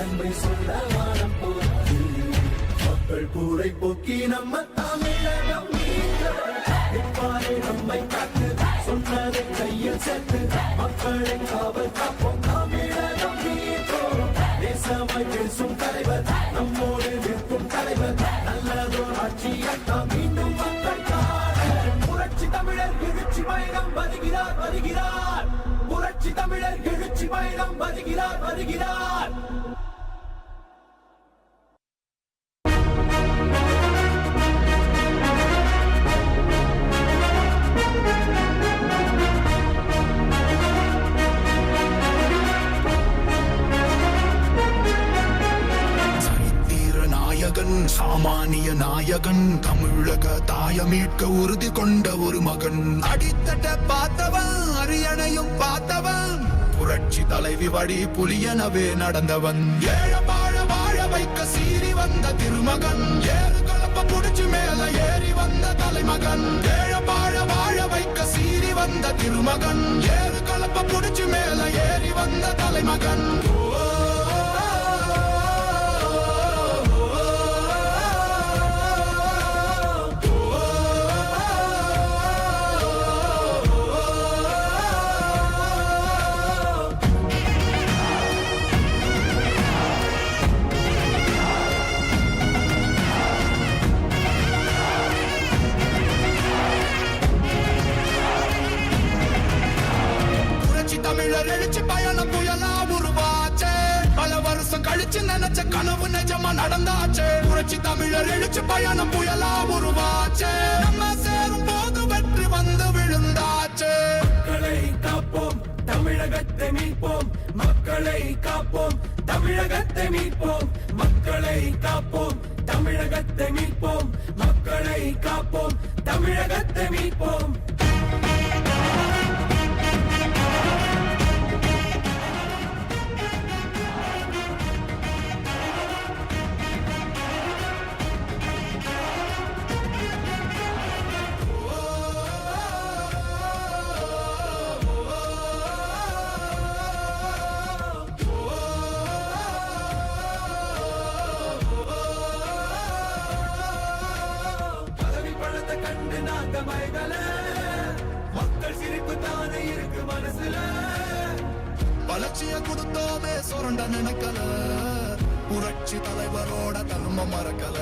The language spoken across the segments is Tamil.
நன்மை சொல்ல வானம் போச்சு. மக்கள் கூரை போக்கி நம்ம தமிழகம் இப்பாறை நம்மை காத்து சொன்னதை கையில் சேர்த்து மக்களை காவல் காப்போம். தமிழகம் மீட்போம். தேசமாய் பேசும் தலைவர் நம்மோடு நிற்கும் தலைவர். நல்லதோர் ஆட்சியத்தான் மீண்டும் மக்கள் காண. புரட்சி தமிழர் எழுச்சி பயணம் வருகிறார் வருகிறார். புரட்சி தமிழர் எழுச்சி பயணம் வருகிறார் வருகிறார். சாமானிய நாயகன் தமிழக தாய மீட்க உறுதி கொண்ட ஒரு மகன். அடித்தட்ட பார்த்தவன் அரியணையும் பார்த்தவன். புரட்சி தலைவி வழி புலியனவே நடந்தவன். ஏழ வாழ வாழ வைக்க சீறி வந்த திருமகன். ஏறு கலப்ப புடிச்சு மேல ஏறி வந்த தலைமகன். ஏழ வாழ வாழ வைக்க சீறி வந்த திருமகன். ஏறு கலப்ப புடிச்சு மேல ஏறி வந்த தலைமகன். எழுச்சி பயணம் புயலா உருவாச்சே. பல வருஷம் கழிச்சு நினைச்ச கனவு நிஜமா நடந்தாச்சே. புரட்சி தமிழர் எழுச்சி பயணம் புயலா உருவாச்சே. நம்ம சேரும் போது வெற்றி வந்து விழுந்தாச்சே. மக்களை காப்போம் தமிழகத்தை மீட்போம். மக்களை காப்போம் தமிழகத்தை மீட்போம். மக்களை காப்போம் தமிழகத்தை மீட்போம். மக்களை காப்போம் தமிழகத்தை மீட்போம். மக்கள் சிரிப்பு தானே இருக்கு மனசுல. வளர்ச்சிய கொடுத்தோமே சுரண்ட நினைக்கல. புரட்சி தலைவரோட தர்மம் மறக்கல.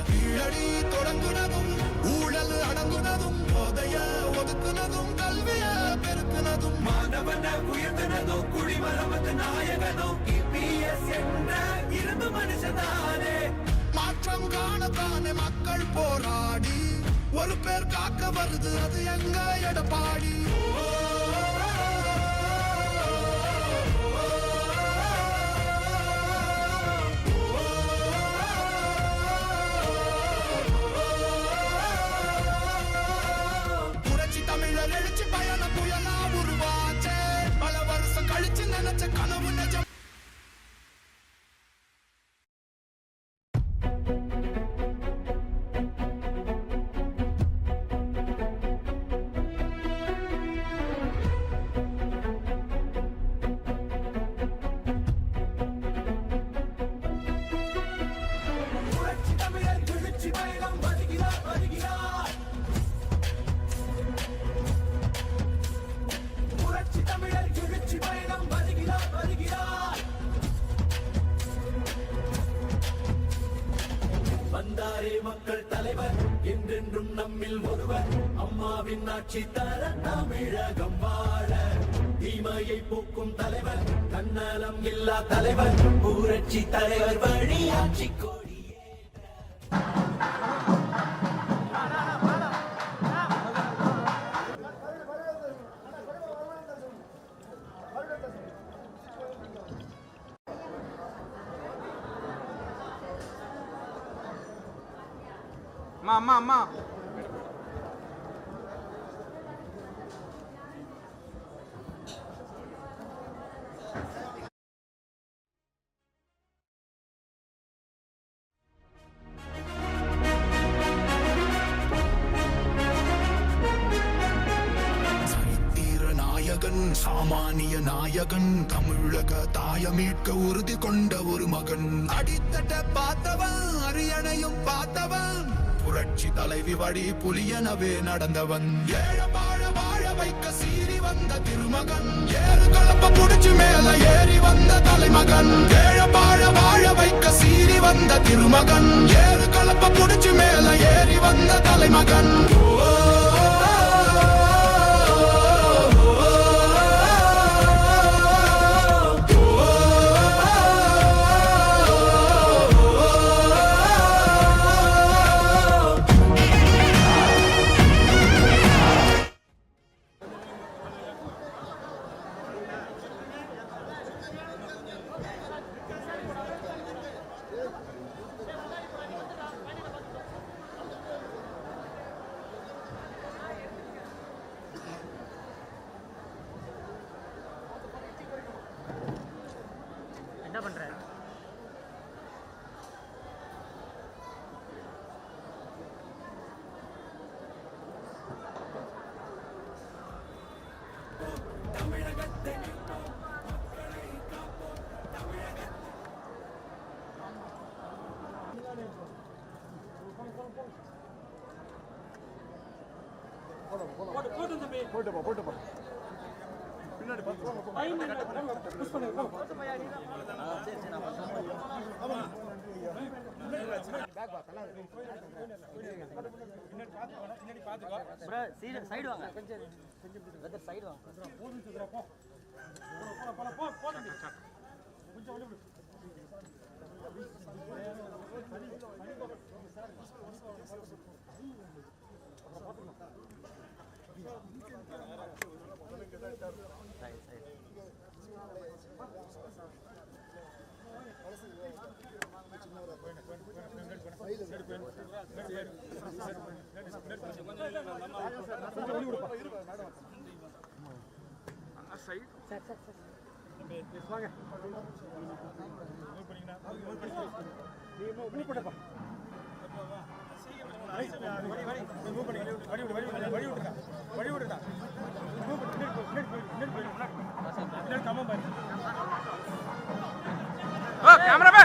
கீழடி தொடங்குனதும் ஊழல் அடங்குனதும் போதைய ஒதுக்குனதும் கல்விய பெருக்குனதும் மாணவன உயர்த்தினதும் குடிமரமத்து நாயகனும் இபிஎஸ் என்ற இரும்பு மனுஷனானே. மாற்றம் காணத்தானே மக்கள் போராடி ஒரு பேர் காக்க வருது அது எங்க எடப்பாடி. புரட்சி தமிழர் எழுச்சி பயணம் புயலா உருவாச்சே. பல வருஷம் கழிச்சு நினைச்ச கனவு நிஜம். மக்கள் தலைவர் என்றென்றும் நம்மில் ஒருவர். அம்மாவின் ஆட்சி தர தமிழகம் வாழ. தீமையை போக்கும் தலைவர் தன்னலம் இல்லா தலைவர். புரட்சி தலைவர் வழி ஆட்சி கொடியேற்ற. அம்மா அம்மா அம்மா சாமானிய நாயகன் தமிழக தாயமீட்க உறுதி கொண்ட ஒரு மகன் அடித்தட்ட பார்த்தவன் அரியணையும் பார்த்தவன் புரட்சி தலைவி வழி புலியனவே நடந்தவன் ஏழ வாழ வாழ வைக்க சீறி வந்த திருமகன் ஏறு கலப்ப புடிச்சு மேல ஏறி வந்த தலைமகன் ஏழ வாழ வாழ வைக்க சீறி வந்த திருமகன் ஏறு கலப்ப புடிச்சு மேல ஏறி வந்த தலைமகன் என்ன பண்ற? போட்டுப்பா பின்னாடி சைடு வாங்க சைடு வாங்க கேமரா